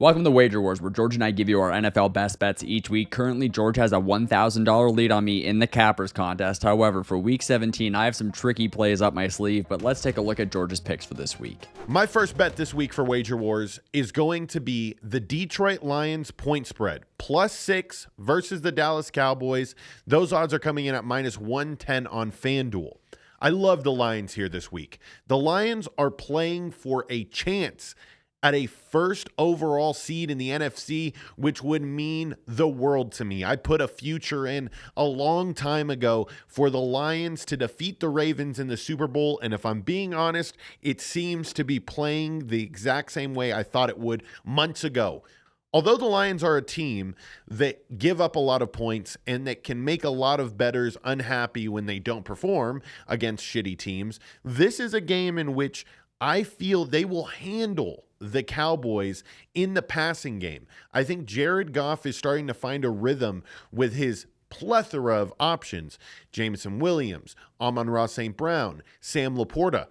Welcome to Wager Wars, where George and I give you our NFL best bets each week. Currently, George has a $1,000 lead on me in the Cappers contest. However, for Week 17, I have some tricky plays up my sleeve, but let's take a look at George's picks for this week. My first bet this week for Wager Wars is going to be the Detroit Lions point spread, +6 versus the Dallas Cowboys. Those odds are coming in at -110 on FanDuel. I love the Lions here this week. The Lions are playing for a chance at a first overall seed in the NFC, which would mean the world to me. I put a future in a long time ago for the Lions to defeat the Ravens in the Super Bowl, and if I'm being honest, it seems to be playing the exact same way I thought it would months ago. Although the Lions are a team that give up a lot of points and that can make a lot of bettors unhappy when they don't perform against shitty teams, this is a game in which I feel they will handle the Cowboys in the passing game. I think Jared Goff is starting to find a rhythm with his plethora of options. Jameson Williams, Amon-Ra St. Brown, Sam Laporta.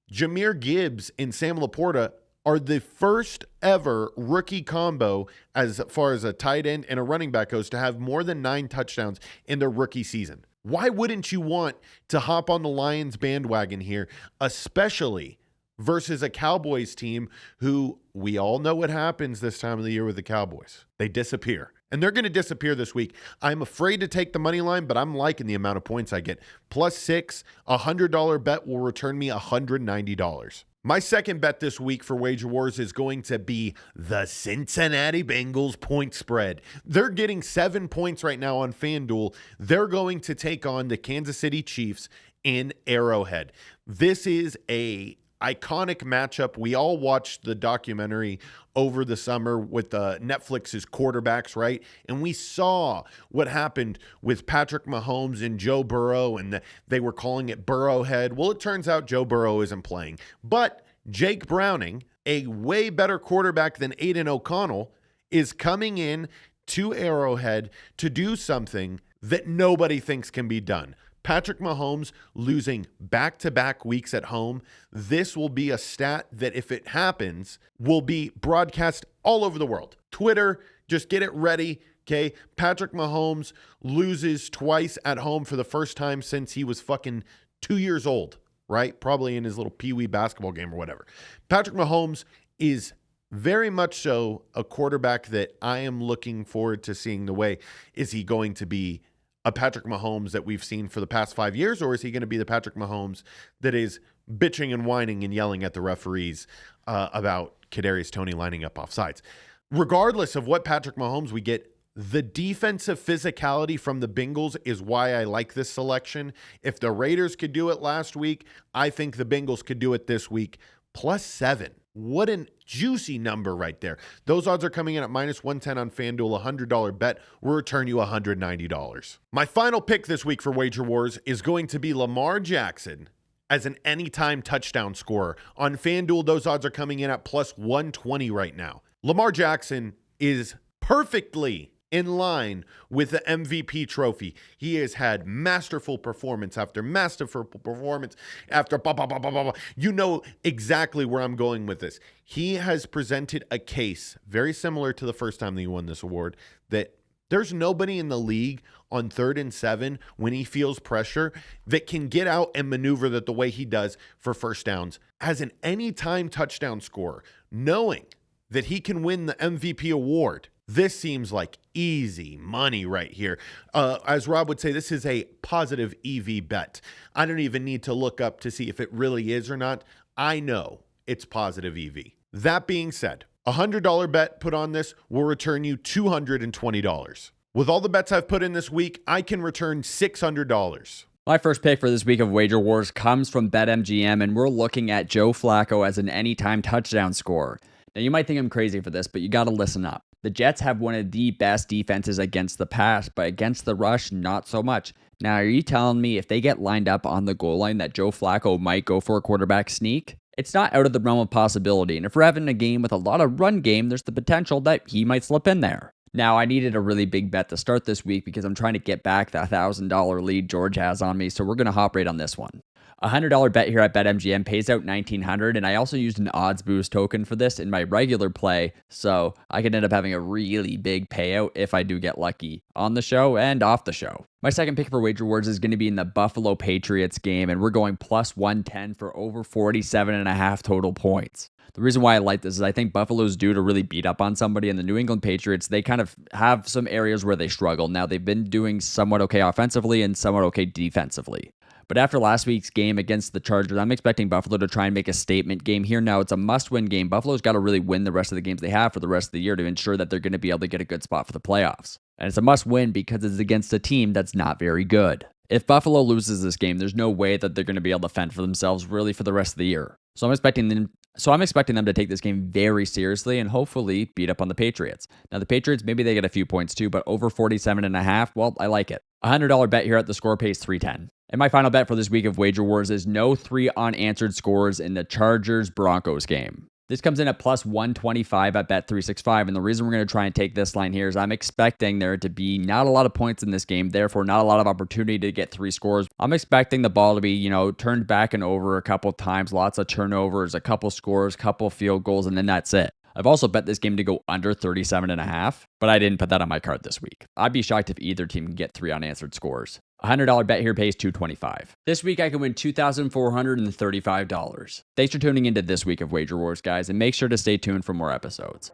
Jahmyr Gibbs and Sam Laporta are the first ever rookie combo as far as a tight end and a running back goes to have more than 9 touchdowns in their rookie season. Why wouldn't you want to hop on the Lions bandwagon here, especially versus a Cowboys team who we all know what happens this time of the year with the Cowboys. They disappear. And they're going to disappear this week. I'm afraid to take the money line, but I'm liking the amount of points I get. +6, a $100 bet will return me $190. My second bet this week for Wager Wars is going to be the Cincinnati Bengals point spread. They're getting 7 points right now on FanDuel. They're going to take on the Kansas City Chiefs in Arrowhead. This is a iconic matchup. We all watched the documentary over the summer with Netflix's quarterbacks, right? And we saw what happened with Patrick Mahomes and Joe Burrow, and they were calling it Burrowhead. Well, it turns out Joe Burrow isn't playing. But Jake Browning, a way better quarterback than Aiden O'Connell, is coming in to Arrowhead to do something that nobody thinks can be done. Patrick Mahomes losing back-to-back weeks at home. This will be a stat that, if it happens, will be broadcast all over the world. Twitter, just get it ready, okay? Patrick Mahomes loses twice at home for the first time since he was fucking 2 years old, right? Probably in his little peewee basketball game or whatever. Patrick Mahomes is very much so a quarterback that I am looking forward to seeing the way. Is he going to be a Patrick Mahomes that we've seen for the past 5 years, or is he going to be the Patrick Mahomes that is bitching and whining and yelling at the referees about Kadarius Toney lining up offsides? Regardless of what Patrick Mahomes we get, the defensive physicality from the Bengals is why I like this selection. If the Raiders could do it last week, I think the Bengals could do it this week. +7. What a juicy number right there. Those odds are coming in at -110 on FanDuel. A $100 bet will return you $190. My final pick this week for Wager Wars is going to be Lamar Jackson as an anytime touchdown scorer. On FanDuel, those odds are coming in at +120 right now. Lamar Jackson is perfectly in line with the MVP trophy. He has had masterful performance after masterful performance after blah, blah, blah, blah, blah. You know exactly where I'm going with this. He has presented a case very similar to the first time that he won this award, that there's nobody in the league on 3rd and 7 when he feels pressure that can get out and maneuver that the way he does for first downs as an anytime touchdown scorer, knowing that he can win the MVP award. This seems like easy money right here. As Rob would say, this is a positive EV bet. I don't even need to look up to see if it really is or not. I know it's positive EV. That being said, a $100 bet put on this will return you $220. With all the bets I've put in this week, I can return $600. My first pick for this week of Wager Wars comes from BetMGM, and we're looking at Joe Flacco as an anytime touchdown scorer. Now, you might think I'm crazy for this, but you got to listen up. The Jets have one of the best defenses against the pass, but against the rush, not so much. Now, are you telling me if they get lined up on the goal line that Joe Flacco might go for a quarterback sneak? It's not out of the realm of possibility, and if we're having a game with a lot of run game, there's the potential that he might slip in there. Now, I needed a really big bet to start this week because I'm trying to get back that $1,000 lead George has on me, so we're going to hop right on this one. $100 bet here at BetMGM pays out $1,900, and I also used an odds boost token for this in my regular play, so I could end up having a really big payout if I do get lucky on the show and off the show. My second pick for Wager Wars is going to be in the Buffalo Patriots game, and we're going plus 110 for over 47.5 total points. The reason why I like this is I think Buffalo's due to really beat up on somebody, and the New England Patriots, they kind of have some areas where they struggle. Now, they've been doing somewhat okay offensively and somewhat okay defensively. But after last week's game against the Chargers, I'm expecting Buffalo to try and make a statement game here. Now, it's a must-win game. Buffalo's got to really win the rest of the games they have for the rest of the year to ensure that they're going to be able to get a good spot for the playoffs. And it's a must-win because it's against a team that's not very good. If Buffalo loses this game, there's no way that they're going to be able to fend for themselves really for the rest of the year. So I'm expecting them to take this game very seriously and hopefully beat up on the Patriots. Now, the Patriots, maybe they get a few points too, but over 47.5, well, I like it. $100 bet here at the score pays $310. And my final bet for this week of Wager Wars is no 3 unanswered scores in the Chargers-Broncos game. This comes in at plus 125 at Bet365, and the reason we're going to try and take this line here is I'm expecting there to be not a lot of points in this game, therefore not a lot of opportunity to get 3 scores. I'm expecting the ball to be, turned back and over a couple times, lots of turnovers, a couple scores, couple field goals, and then that's it. I've also bet this game to go under 37.5, but I didn't put that on my card this week. I'd be shocked if either team can get 3 unanswered scores. $100 bet here pays $225. This week I can win $2,435. Thanks for tuning into this week of Wager Wars, guys, and make sure to stay tuned for more episodes.